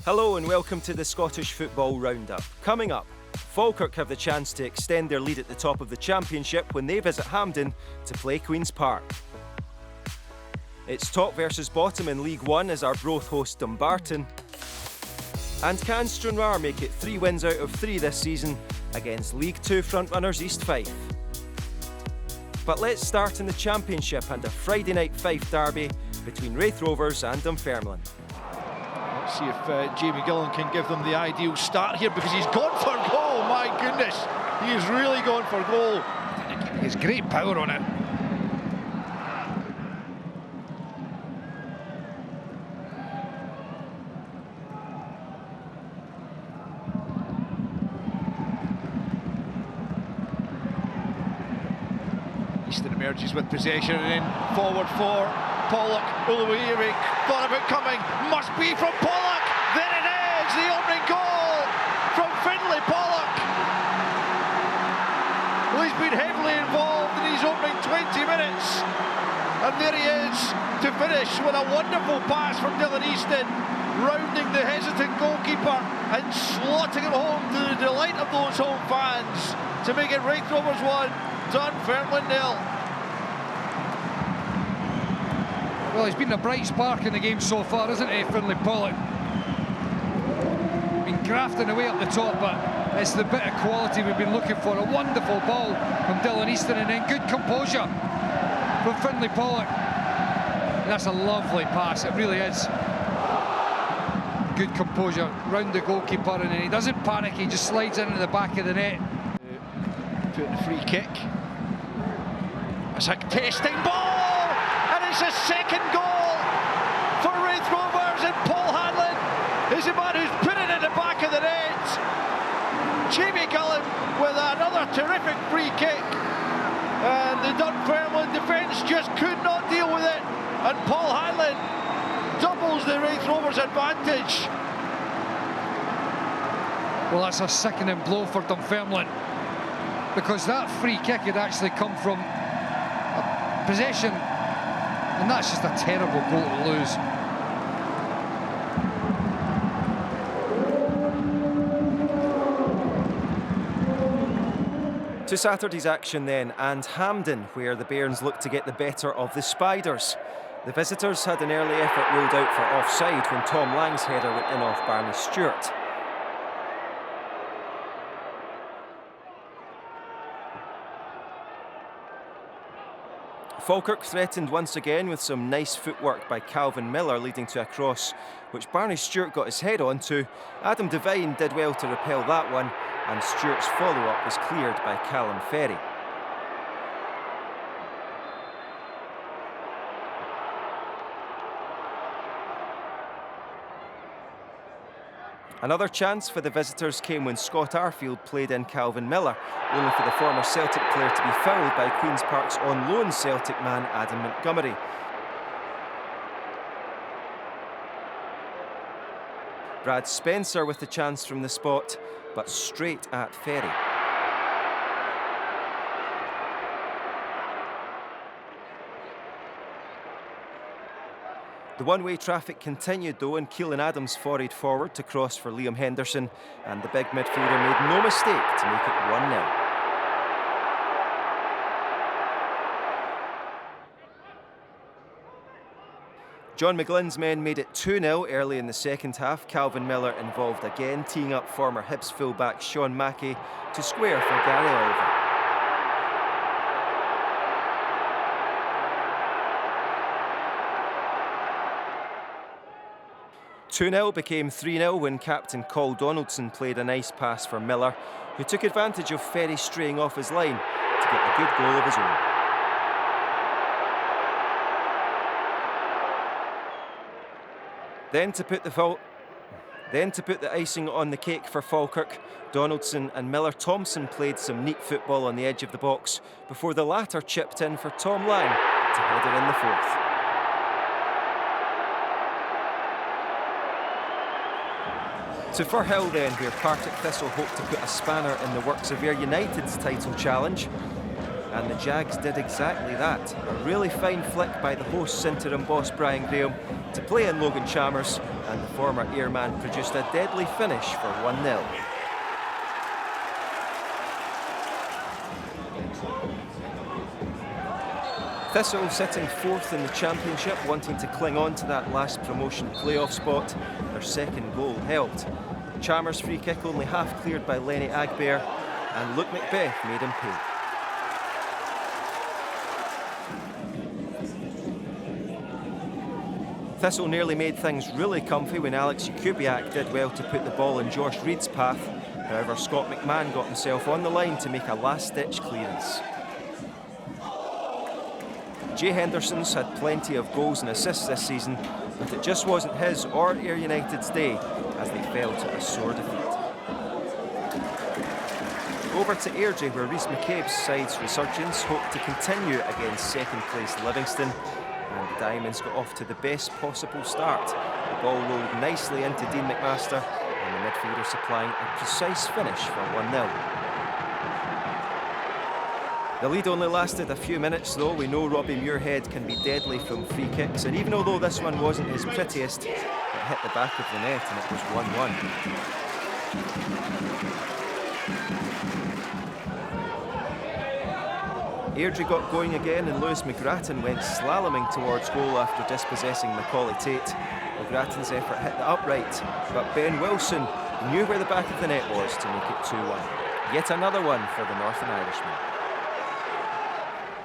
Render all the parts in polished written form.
Hello and welcome to the Scottish Football Roundup. Coming up, Falkirk have the chance to extend their lead at the top of the Championship when they visit Hampden to play Queen's Park. It's top versus bottom in League One as our Raith host Dumbarton. And can Stranraer make it 3 wins out of 3 this season against League 2 frontrunners East Fife? But let's start in the Championship and a Friday night Fife derby between Raith Rovers and Dunfermline. Let's see if Jamie Gillan can give them the ideal start here, because he's gone for goal. My goodness, he has really gone for goal. He has great power on it. Easton emerges with possession and then forward for Pollock. Ulawiri thought about coming, must be from Pollock. There it is, the opening goal from Finlay Pollock. Well, he's been heavily involved in these opening 20 minutes, and there he is to finish with a wonderful pass from Dylan Easton, rounding the hesitant goalkeeper and slotting it home to the delight of those home fans to make it Raith Rovers 1, Dunfermline 0. Well, he's been a bright spark in the game so far, isn't he, Finlay Pollock? Been grafting away up the top, but it's the bit of quality we've been looking for. A wonderful ball from Dylan Easton, and then good composure from Finlay Pollock. That's a lovely pass, it really is. Good composure round the goalkeeper, and then he doesn't panic, he just slides into the back of the net. Put the free kick. It's a testing ball! It's a second goal for Raith Rovers, and Paul Hanlon is the man who's put it in the back of the net. Jamie Gillan with another terrific free kick, and the Dunfermline defence just could not deal with it, and Paul Hanlon doubles the Raith Rovers advantage. Well, that's a sickening blow for Dunfermline, because that free kick had actually come from a possession. And that's just a terrible goal to lose. To Saturday's action then, and Hampden, where the Bairns look to get the better of the Spiders. The visitors had an early effort ruled out for offside when Tom Lang's header went in off Barney Stewart. Falkirk threatened once again with some nice footwork by Calvin Miller, leading to a cross which Barney Stewart got his head onto. Adam Devine did well to repel that one, and Stewart's follow-up was cleared by Callum Ferry. Another chance for the visitors came when Scott Arfield played in Calvin Miller, only for the former Celtic player to be fouled by Queen's Park's on-loan Celtic man Adam Montgomery. Brad Spencer with the chance from the spot, but straight at Ferry. The one-way traffic continued though, and Keelan Adams forayed forward to cross for Liam Henderson, and the big midfielder made no mistake to make it 1-0. John McGlynn's men made it 2-0 early in the second half. Calvin Miller involved again, teeing up former Hibs fullback Sean Mackey to square for Gary Oliver. "2-0 became 3-0 when captain Col Donaldson played a nice pass for Miller, who took advantage of Ferry straying off his line to get a good goal of his own. Then to put the icing on the cake for Falkirk, Donaldson and Miller-Thompson played some neat football on the edge of the box before the latter chipped in for Tom Lang to header in the fourth. To Firhill then, where Partick Thistle hoped to put a spanner in the works of Ayr United's title challenge. And the Jags did exactly that. A really fine flick by the hosts interim boss Brian Graham to play in Logan Chalmers, and the former Airman produced a deadly finish for 1-0. Thistle sitting 4th in the Championship, wanting to cling on to that last promotion playoff spot. Their second goal helped. Chalmers' free kick only half cleared by Lenny Agbear, and Luke Macbeth made him pay. Thistle nearly made things really comfy when Alex Jakubiak did well to put the ball in Josh Reed's path. However, Scott McMahon got himself on the line to make a last-ditch clearance. Jay Henderson's had plenty of goals and assists this season, but it just wasn't his or Ayr United's day as they fell to a sore defeat. Over to Airdrie, where Rhys McCabe's side's resurgence hoped to continue against second-place Livingston, and the Diamonds got off to the best possible start. The ball rolled nicely into Dean McMaster, and the midfielder supplying a precise finish for 1-0. The lead only lasted a few minutes though. We know Robbie Muirhead can be deadly from free kicks, and even although this one wasn't his prettiest, it hit the back of the net and it was 1-1. Airdrie got going again and Lewis McGrattan went slaloming towards goal after dispossessing Macaulay Tate. McGrattan's effort hit the upright, but Ben Wilson knew where the back of the net was to make it 2-1. Yet another one for the Northern Irishman.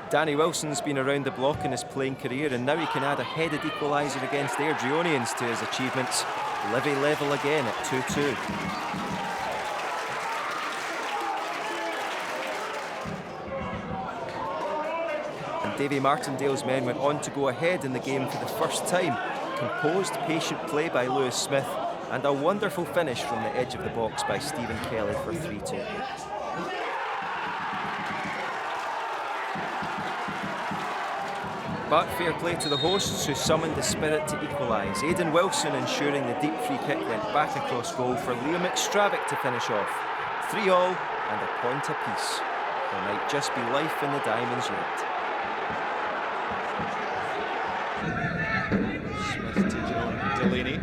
Danny Wilson's been around the block in his playing career, and now he can add a headed equaliser against Airdrieonians to his achievements. Livy level again at 2-2. And Davy Martindale's men went on to go ahead in the game for the first time. Composed, patient play by Lewis Smith, and a wonderful finish from the edge of the box by Stephen Kelly for 3-2. But fair play to the hosts, who summoned the spirit to equalise. Aidan Wilson ensuring the deep free kick went back across goal for Liam McStravick to finish off. 3-3 and a point apiece. There might just be life in the Diamonds yet. Smith taking on Delaney.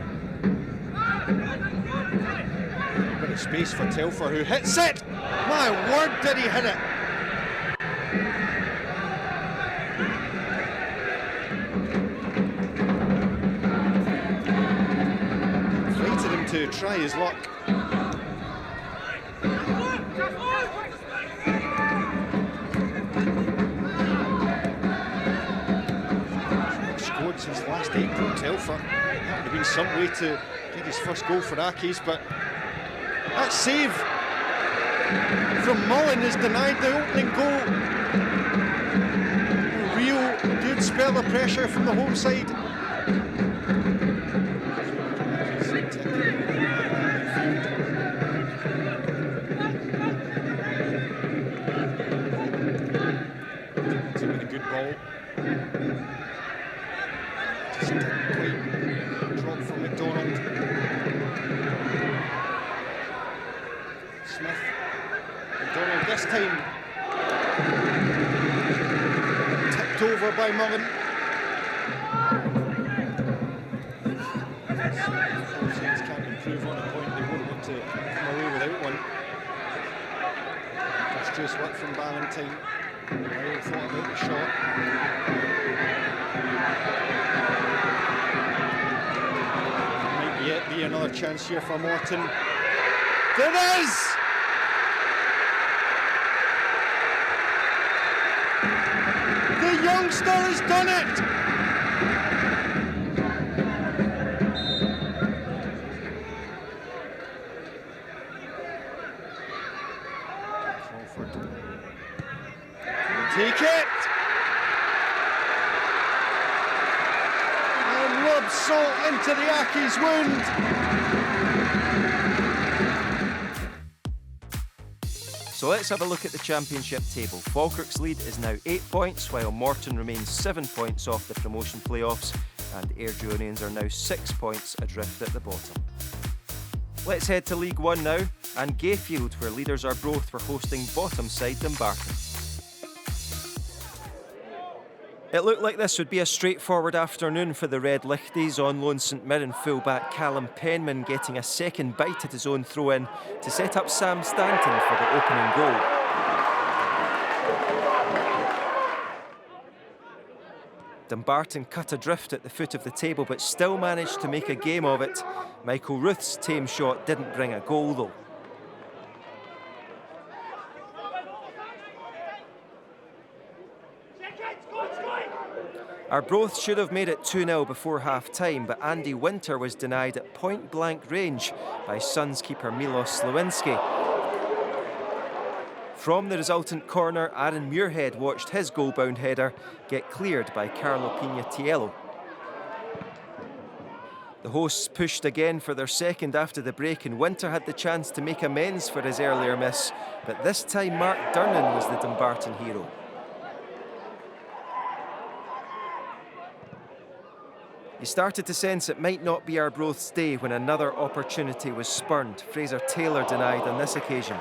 A bit of space for Telfer, who hits it! My word, did he hit it! To try his luck. Scored since last April, Telfer. That would have been some way to get his first goal for Accies, but that save from Mullen has denied the opening goal. A real good spell of pressure from the home side. By Mullen. Saints can't improve on a point, they won't want to come away without one. That's just work from Ballantyne. Well thought about the shot. Might yet be another chance here for Morton. There is! The youngster has done it! Crawford will take it! And rubs salt into the Accies wound. So let's have a look at the Championship table. Falkirk's lead is now 8 points, while Morton remains 7 points off the promotion playoffs, and Airdrieonians are now 6 points adrift at the bottom. Let's head to League One now, and Gayfield, where leaders are Arbroath, were hosting bottom side Dumbarton. It looked like this would be a straightforward afternoon for the Red Lichties. On loan St Mirren fullback Callum Penman getting a second bite at his own throw-in to set up Sam Stanton for the opening goal. Dumbarton cut adrift at the foot of the table but still managed to make a game of it. Michael Ruth's tame shot didn't bring a goal though. Arbroath should have made it 2-0 before half-time, but Andy Winter was denied at point-blank range by Suns keeper Milos Slawinski. From the resultant corner, Aaron Muirhead watched his goal-bound header get cleared by Carlo Pignatiello. The hosts pushed again for their second after the break, and Winter had the chance to make amends for his earlier miss, but this time Mark Durnan was the Dumbarton hero. You started to sense it might not be Arbroath's day when another opportunity was spurned. Fraser Taylor denied on this occasion.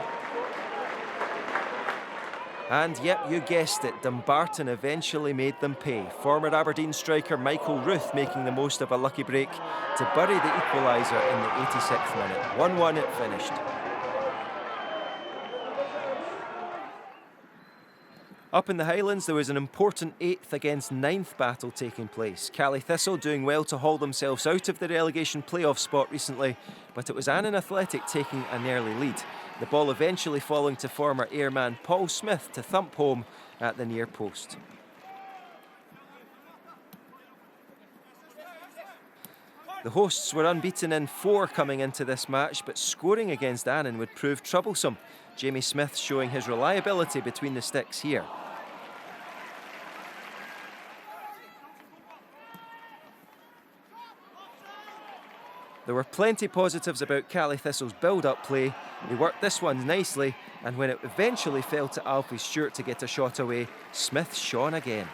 And yep, you guessed it, Dumbarton eventually made them pay. Former Aberdeen striker Michael Ruth making the most of a lucky break to bury the equaliser in the 86th minute. 1-1 it finished. Up in the Highlands, there was an important 8th against 9th battle taking place. Thistle doing well to haul themselves out of the relegation playoff spot recently, but it was Annan Athletic taking an early lead. The ball eventually falling to former airman Paul Smith to thump home at the near post. The hosts were unbeaten in 4 coming into this match, but scoring against Annan would prove troublesome. Jamie Smith showing his reliability between the sticks here. There were plenty positives about Thistle's build-up play. They worked this one nicely, and when it eventually fell to Alfie Stewart to get a shot away, Smith shone again.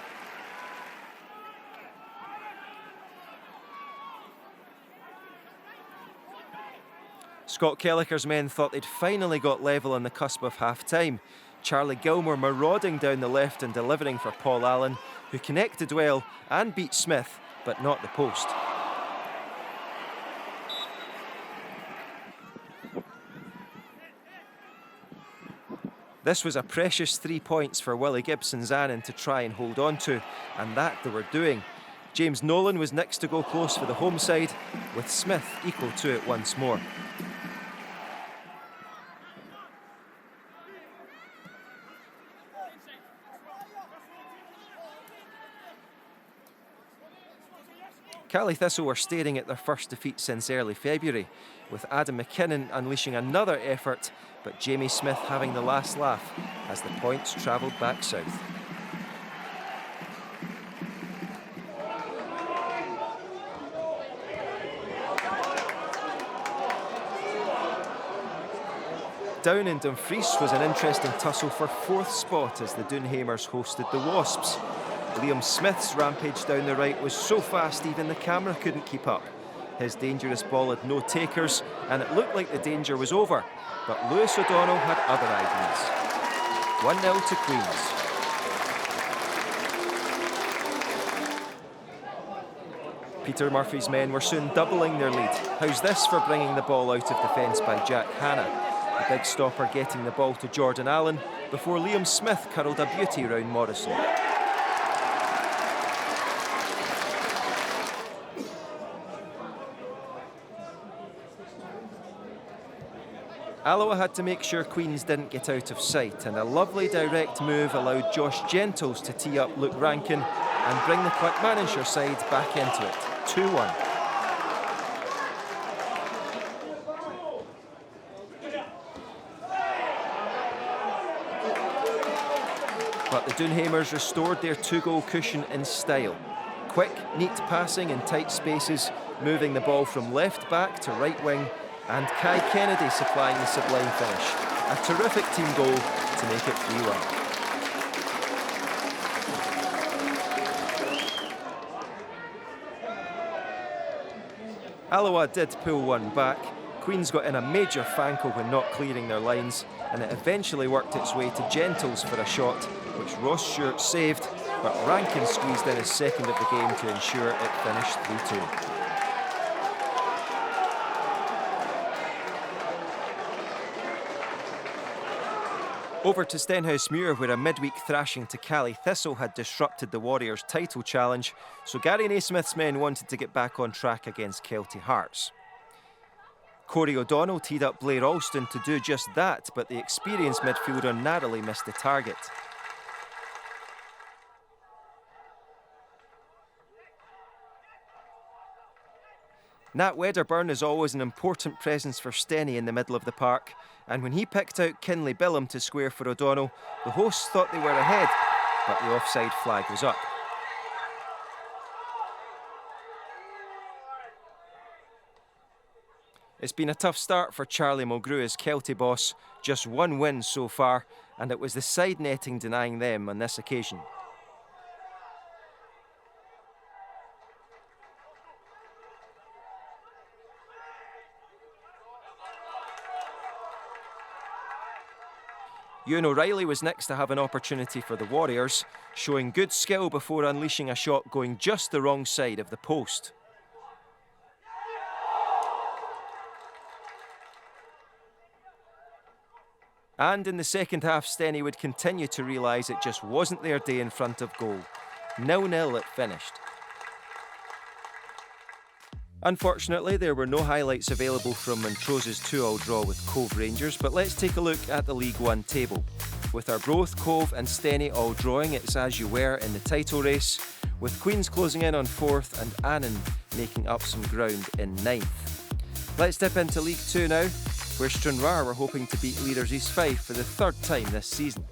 Scott Kellicker's men thought they'd finally got level on the cusp of half-time. Charlie Gilmore marauding down the left and delivering for Paul Allen, who connected well and beat Smith, but not the post. This was a precious 3 points for Willie Gibson's Annan to try and hold on to, and that they were doing. James Nolan was next to go close for the home side, with Smith equal to it once more. Thistle were staring at their first defeat since early February, with Adam McKinnon unleashing another effort, but Jamie Smith having the last laugh as the points travelled back south. Down in Dumfries was an interesting tussle for 4th spot as the Doonhamers hosted the Wasps. Liam Smith's rampage down the right was so fast even the camera couldn't keep up. His dangerous ball had no takers and it looked like the danger was over, but Lewis O'Donnell had other ideas. 1-0 to Queens. Peter Murphy's men were soon doubling their lead. How's this for bringing the ball out of defence by Jack Hanna? The big stopper getting the ball to Jordan Allen before Liam Smith curled a beauty round Morrison. Alloa had to make sure Queens didn't get out of sight, and a lovely direct move allowed Josh Gentles to tee up Luke Rankin and bring the Clackmannanshire side back into it. 2-1. But the Doonhamers restored their 2-goal cushion in style. Quick, neat passing in tight spaces, moving the ball from left back to right wing, and Kai Kennedy supplying the sublime finish. A terrific team goal to make it 3-1. Alloa did pull one back. Queens got in a major fankle when not clearing their lines, and it eventually worked its way to Gentles for a shot, which Ross Stewart saved but Rankin squeezed in his second of the game to ensure it finished 3-2. Over to Stenhousemuir, where a midweek thrashing to Cali Thistle had disrupted the Warriors' title challenge, so Gary Naismith's men wanted to get back on track against Kelty Hearts. Corey O'Donnell teed up Blair Alston to do just that, but the experienced midfielder narrowly missed the target. Nat Wedderburn is always an important presence for Steny in the middle of the park, and when he picked out Kinley Billum to square for O'Donnell, the hosts thought they were ahead, but the offside flag was up. It's been a tough start for Charlie Mulgrew as Kelty boss, just one win so far, and it was the side netting denying them on this occasion. Ewan O'Reilly was next to have an opportunity for the Warriors, showing good skill before unleashing a shot going just the wrong side of the post. And in the second half, Steny would continue to realise it just wasn't their day in front of goal. 0-0 it finished. Unfortunately, there were no highlights available from Montrose's 2-2 draw with Cove Rangers, but let's take a look at the League One table. With Arbroath, Cove and Steny all drawing, it's as you were in the title race, with Queen's closing in on 4th and Annan making up some ground in 9th. Let's dip into League 2 now, where Stranraer were hoping to beat leaders East Fife for the 3rd time this season.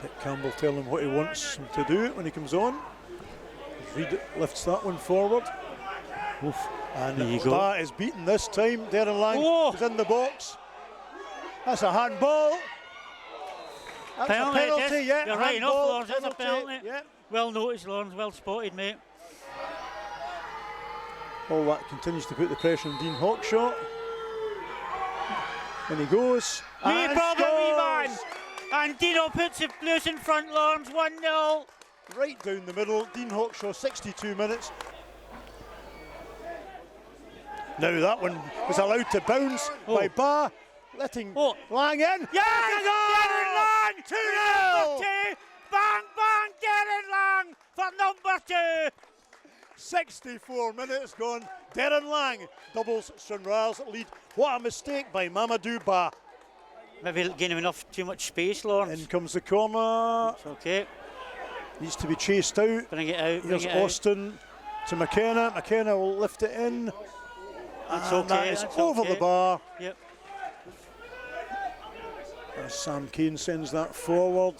Pete Campbell telling him what he wants him to do when he comes on. Reid lifts that one forward. Oof. And that is beaten this time. Darren Lang is in the box. That's a handball. That's penalty, a penalty, yeah. You're right enough, Lawrence, that's a penalty. Yeah. Well noticed, Lawrence, well spotted, mate. All that continues to put the pressure on Dean Hawkshaw. And he goes. Wee brother, wee man! And Dino puts it loose in front, Lawrence, 1-0. Right down the middle, Dean Hawkshaw, 62 minutes. Now that one was allowed to bounce by Ba, letting Lang in. Yes, Darren Lang! 2-0! Bang, bang, Darren Lang for number 2. 64 minutes gone. Darren Lang doubles Stranraer's lead. What a mistake by Mamadou Ba. Maybe giving him enough too much space, Lawrence. In comes the corner. It's okay. Needs to be chased out. Bring it out. Here's Austin to McKenna. McKenna will lift it in. That's and okay. That is over the bar. Yep. As Sam Kane sends that forward.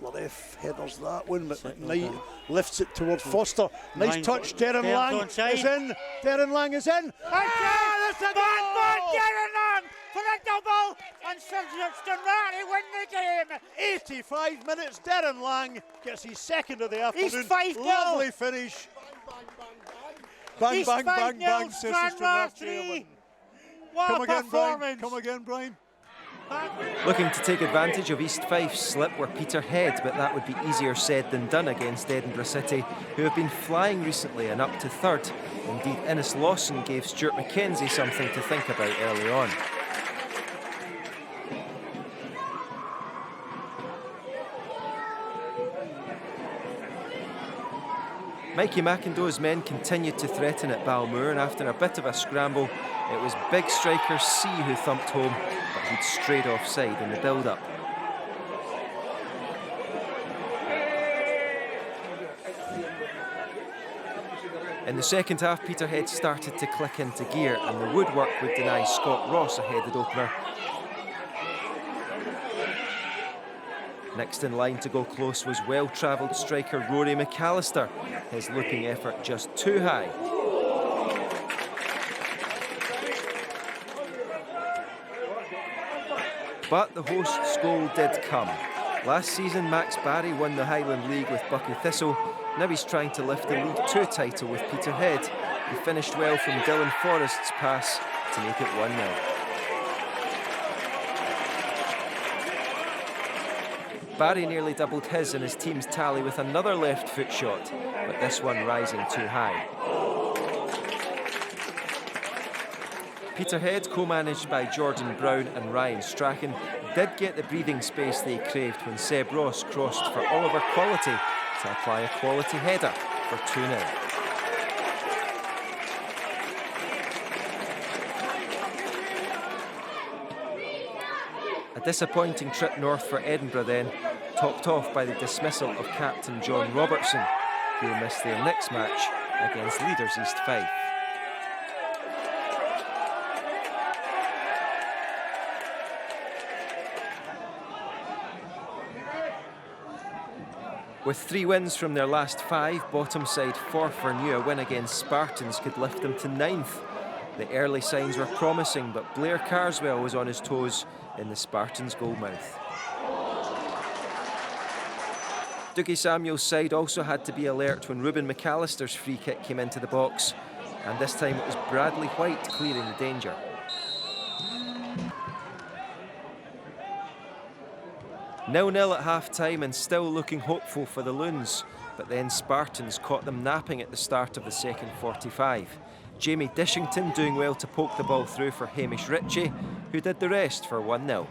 Laref headers that one, but McKnight lifts it towards Foster. Nice touch. Darren Lang is in. Darren Lang is in. That's a goal! Darren Lang for a double, and Stranraer win the game. 85 minutes. Darren Lang gets his second of the afternoon. East 5-0. Lovely finish. Bang, bang, bang, bang, says Stranraer 3. Come again, Brian. Come again, Brian. Looking to take advantage of East Fife's slip were Peterhead, but that would be easier said than done against Edinburgh City, who have been flying recently and up to 3rd. Indeed, Innes Lawson gave Stuart McKenzie something to think about early on. Mikey McIndoe's men continued to threaten at Balmoor, and after a bit of a scramble, it was big striker C who thumped home, but he'd strayed offside in the build-up. In the second half, Peterhead started to click into gear, and the woodwork would deny Scott Ross a headed opener. Next in line to go close was well-travelled striker Rory McAllister, his looping effort just too high. But the hosts' goal did come. Last season, Max Barry won the Highland League with Buckie Thistle. Now he's trying to lift the League 2 title with Peterhead. He finished well from Dylan Forrest's pass to make it 1-0. Barry nearly doubled his and his team's tally with another left foot shot, but this one rising too high. Peterhead, co-managed by Jordan Brown and Ryan Strachan, did get the breathing space they craved when Seb Ross crossed for Oliver Quality to apply a quality header for 2-0. A disappointing trip north for Edinburgh then, topped off by the dismissal of captain John Robertson, who will miss their next match against leaders East Fife. With 3 wins from their last 5, bottom side Forf knew a win against Spartans could lift them to 9th. The early signs were promising, but Blair Carswell was on his toes in the Spartans' goalmouth. Dougie Samuel's side also had to be alert when Ruben McAllister's free kick came into the box, and this time it was Bradley White clearing the danger. Nil-nil at half-time and still looking hopeful for the Loons, but then Spartans caught them napping at the start of the second 45. Jamie Dishington doing well to poke the ball through for Hamish Ritchie, who did the rest for 1-0.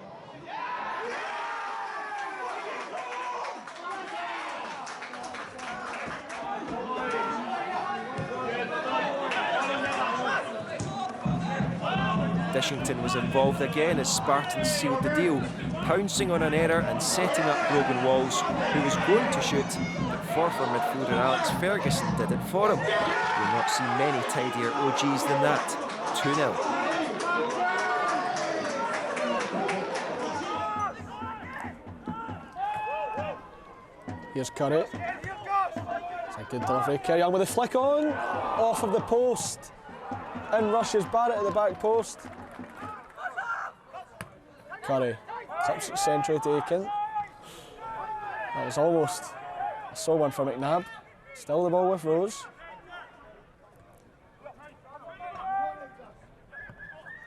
Dishington was involved again as Spartans sealed the deal, pouncing on an error and setting up Brogan Walls, who was going to shoot, but Forfar midfielder Alex Ferguson did it for him. You'll not see many tidier OGs than that. 2-0. Here's Curry. It's a good delivery. Kerry Young with a flick on, off of the post. In rushes Barrett at the back post. Curry, tips it centrally to Aiken. That was almost a sole one for McNabb. Still the ball with Rose.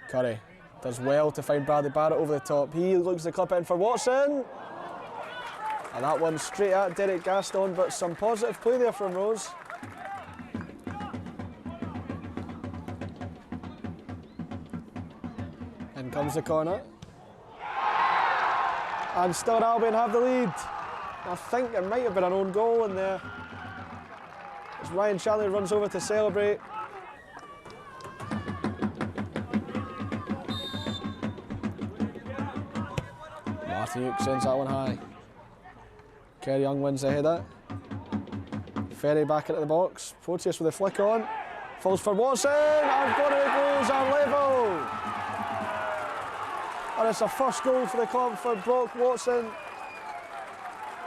Curry does well to find Bradley Barrett over the top. He looks to clip it in for Watson. And that one straight at Derek Gaston, but some positive play there from Rose. In comes the corner. And still Albion have the lead. I think there might have been an own goal in there. As Ryan Charlie runs over to celebrate. Martin Hughes sends that one high. Kerry Young wins the header. Ferry back into the box. Proteus with a flick on. Falls for Watson. And Bonnyrigg goes are level. And it's a first goal for the club for Brock Watson.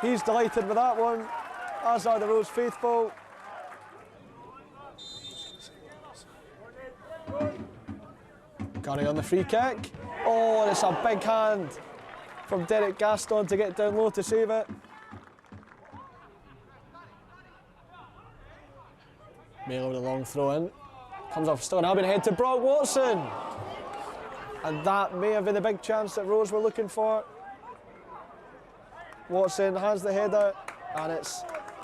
He's delighted with that one, as are the Rose faithful. Curry on the free kick. Oh, and it's a big hand from Derek Gaston to get down low to save it. Melo with a long throw in. Comes off still an Albion head to Brock Watson. And that may have been the big chance that Rose were looking for. Watson has the header, and it's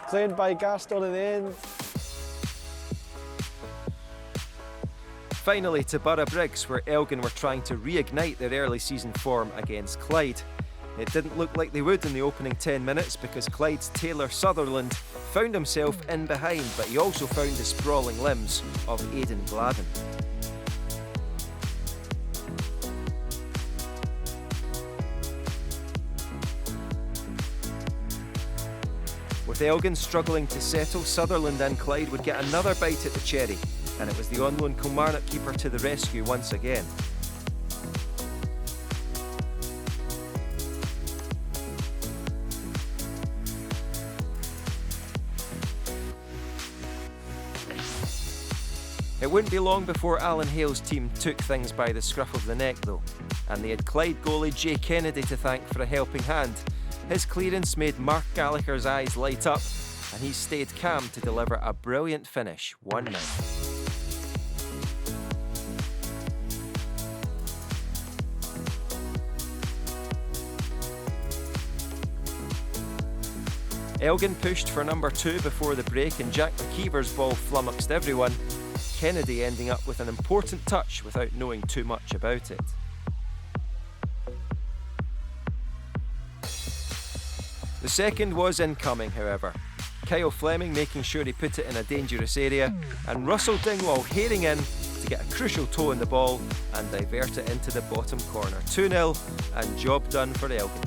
claimed by Gaston in the end. Finally to Bonnyrigg, where Elgin were trying to reignite their early season form against Clyde. It didn't look like they would in the opening 10 minutes because Clyde's Taylor Sutherland found himself in behind, but he also found the sprawling limbs of Aidan Glavin. With Elgin struggling to settle, Sutherland and Clyde would get another bite at the cherry, and it was the on-loan Kilmarnock keeper to the rescue once again. It wouldn't be long before Alan Hale's team took things by the scruff of the neck though, and they had Clyde goalie Jay Kennedy to thank for a helping hand. His clearance made Mark Gallagher's eyes light up, and he stayed calm to deliver a brilliant finish, 1-0. Elgin pushed for number 2 before the break and Jack McKeever's ball flummoxed everyone, Kennedy ending up with an important touch without knowing too much about it. The second was incoming, however. Kyle Fleming making sure he put it in a dangerous area, and Russell Dingwall hairing in to get a crucial toe in the ball and divert it into the bottom corner. 2-0 and job done for Elgin.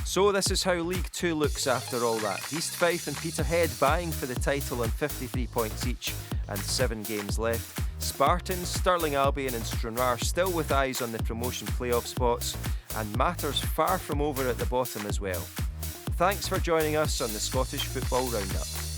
So this is how League 2 looks after all that. East Fife and Peterhead vying for the title on 53 points each and 7 games left. Spartans, Stirling Albion and Stranraer still with eyes on the promotion playoff spots, and matters far from over at the bottom as well. Thanks for joining us on the Scottish Football Roundup.